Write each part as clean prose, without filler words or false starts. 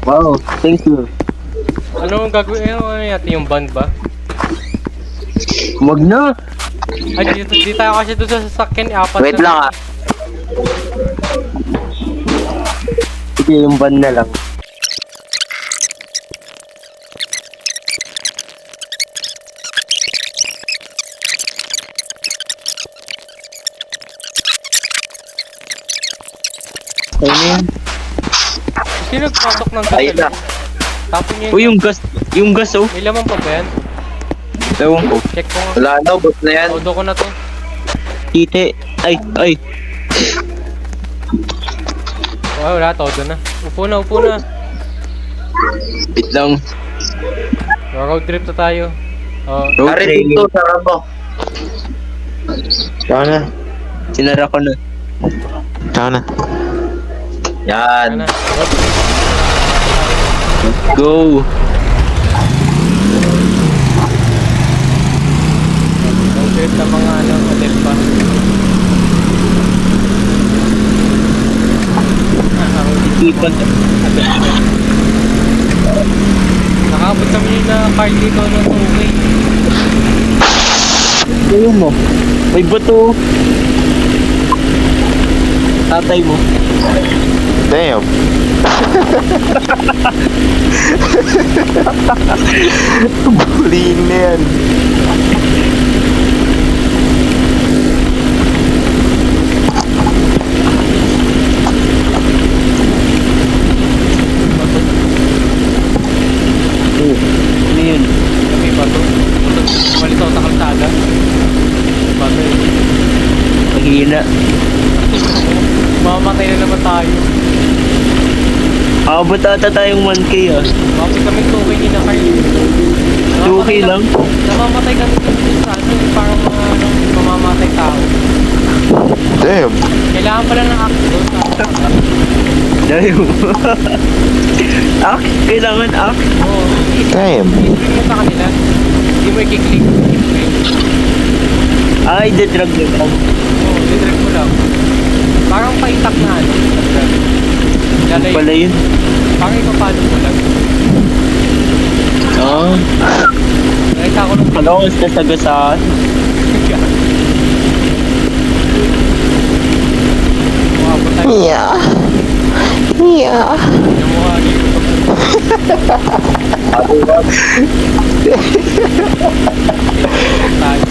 Wow, thank you. Ano ang gagawin? Ano natin yung band ba? Wag na. Ay, di tayo kasi doon sa sasakyan. Apat Wait na. lang ah. Sige, yung van na lang. Ayun. Sino nagpasok ng Ayun na. gasolina? Tapon niya Uy, yung gas oh. May laman pa ba yan? Ewan ko. Check ko nga. Wala na, bot na yan. Todo ko na to. Tite. Ay. Oh, wala, todo na. Upo na. Wait lang. Road trip na tayo. Oh. Road trip. Dito, sarap mo. Sana. Sinara ko na. Sana. Yan. Ano? Road trip. Go. Road trip na mga hotel pa. Ipan. Nakabot kami na car dito ng okay. Ayun mo. May bato. Tatay mo. Damn. Bullying na yan. Ano yun? Kami bato. Walito sa kalsada. Bato yun. Mahina. Mamamatay na naman tayo. Abot ata tayong 1K ah. Mamamatay kami 2K ni na Carl. 2K lang? Namamatay kami dun sa ano, parang mga mamamatay tao. Damn. Kailangan pala ng act doon sa Dahil Ak? Kailangan ak? Oo. Damn. I-stream mo sa kanila. Hindi mo i-click. Okay. Ay, the-drug na lang. Oo, didirect mo lang. Parang paitak na ano. Lalay. Pala yun. Parang ipapalo mo lang. Oo. Nakita ko nung Kala ko sasagasaan. Umabot tayo. Yeah. Yeah. Yung mukha niyo. Tayo.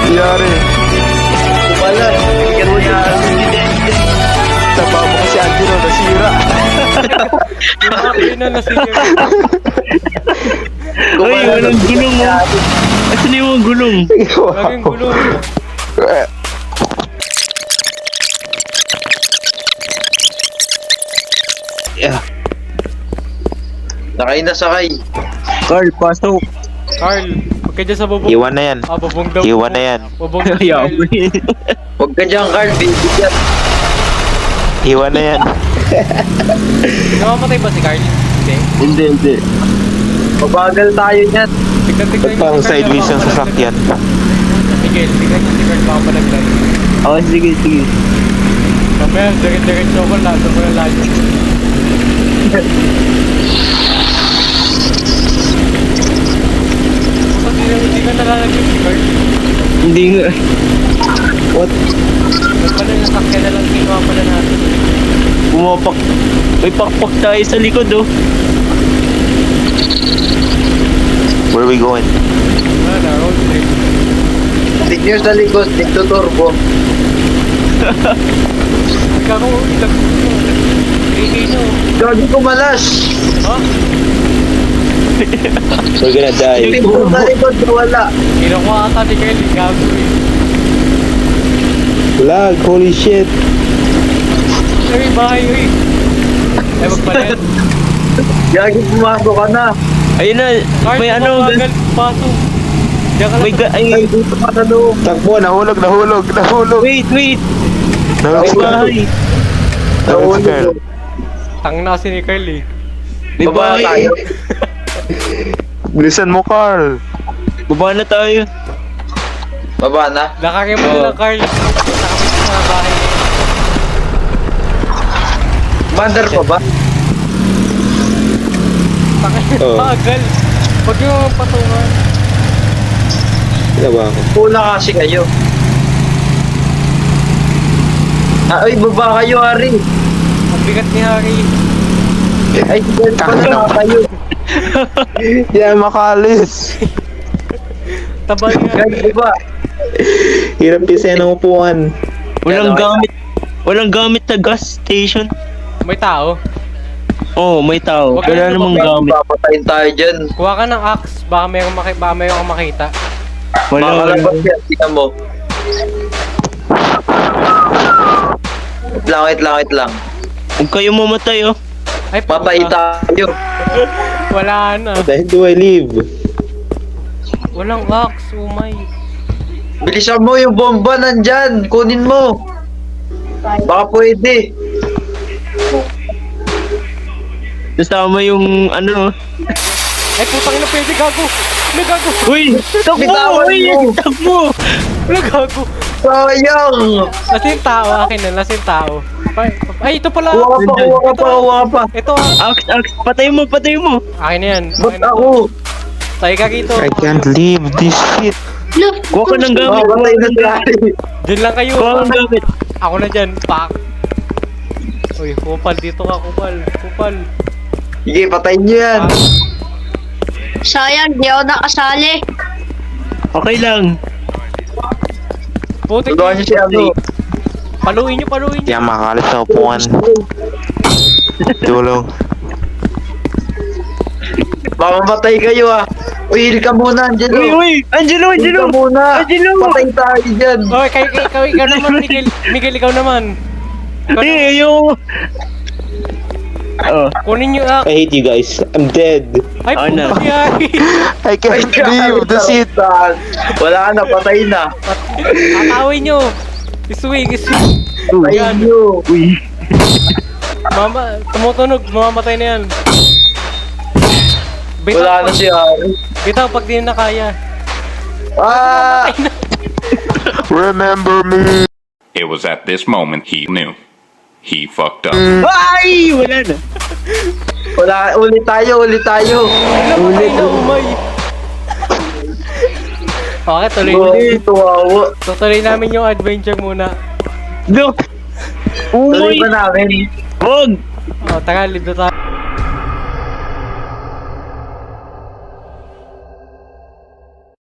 Yari. Wala. Bigyan mo niya accidente. Taba mo kasi Angelo, nasira. Yung mga pinanasira. Uy, walang gulong mo. Asan yung mga gulong? Laging gulo. Yeah. Sakay na sakay. Carl, pasok. Carl, huwag ka dyan sa bubong. Iwan na yan. Ah, bubong daw. Iwan na yan. Bubong daw. Ayaw Carl. mo yun. Huwag ka dyan, Carl. Bibigyan. Iwan na yan. Namamatay ba si Carl? Hindi. Hindi. Mabagal tayo niyan. Tignan niyo Parang si Carl, sideways yung baka sasakyan. malaglag. Miguel, tignan niyo si Carl baka malaglag. Oh, sige. Mamaya, diretso ko lang. Sobrang layo. Hindi ka nalalagyan si Carl. Hindi nga. What? Ba't pala nasakyan na lang kinuha pala natin. Pumapak. May pakpak tayo sa likod oh. Where are we going? Wala na, road trip. Tignan sa likod. Dito turbo. Ikaw ko, ilag ko. 3K no. Gagi ko malas. Ha? We're gonna die. Dito sa likod. Wala. Hiro ko ata ni Carl. Gago eh. Lag, holy shit. Ay, bahay eh. Ay, magpalit. Gagi pumasok ka na. Ayun na, Carl, may ano. mabagal, paso. Diyan ka May lang. ay, Dito ka na doon. Takbo, nahulog. wait. Nahulog May si Carl. bahay. Nahulog si Carl. Tang na kasi ni Carl eh. May Baba bahay. tayo. Bilisan mo, Carl. Baba na tayo. Baba na. Lakarin mo na lang, Carl. Nakapit sa bahay na yun. Bandar pa ba? Oo. Bagal. Huwag niyo patungan. Ginawa ko. Pula kasi kayo. Ay, baba kayo, Harry. Ang bigat ni Harry. Ay, dyan pala na kayo. Yeah, makalis. Taba ni Harry. Guys, baba. Hirap isa ng upuan. Walang gamit. Walang gamit na gas station. May tao. Oo, may tao. Wag Wala kang namang gamit. Papatayin tayo dyan. Kuha ka ng axe. Baka mayroong makita. Wala, wala. Makalabas yan, tingnan mo. Wait lang. Huwag kayo mamatay, oh. Ay, Patay puta. tayo. Wala na. Dahil do I live? Walang axe. Oh my. Bilisan mo yung bomba nandyan. Kunin mo. Baka pwede. Kasama yung ano. Ay, putang ina, pwede gago. May gago. Uy! Takbo! Bitawan Uy! mo. Takbo! Wala gago. Sayang. Lasa yung tao. Akin na. Lasa yung tao. Ay, ito pala. Kuha ka pa. Ito. Axe! Patay mo! Akin na yan. Ba't Akin na. ako? Tayo ka rito. I can't leave this shit. Kuha ka ng gamit! Papatay na si Harry. Diyan lang kayo. Kuha ka ng gamit! Ako na dyan. Pak. Uy, kupal. Dito ka, kupal. Kupal. Sige, patayin nyo yan. Sayang, di ako nakasali. Okay lang. Putik. Tulungan nyo si ano. Paluin nyo. Yeah, makalis sa upuan. Tulong. Baka mamatay kayo ah. Uy, heal ka muna, Angelo. Uy! Angelo! Heal ka muna. Angelo! Patay tayo dyan. Oy, ikaw naman, Miguel. Miguel, ikaw naman. Ikaw naman. Yung... Oh. Kunin nyo ah. I hate you guys. I'm dead. Ay, Oh, no. puti ay. I can't leave the seat. Wala na, patay na. Atawin nyo. Iswing. Patayin nyo. Uy! Mama, tumutunog. Mamamatay na yan. Wala na si Harry. Bitaw, pag di na kaya. Ah! Remember me. It was at this moment he knew. He fucked up. Ay! Wala na. Wala, ulit tayo. Namatay na, umay. Okay, Tuwawa. tuloy namin yung adventure muna. No! Tuloy Uy! pa namin. Wag! Oh, tara, live na tayo.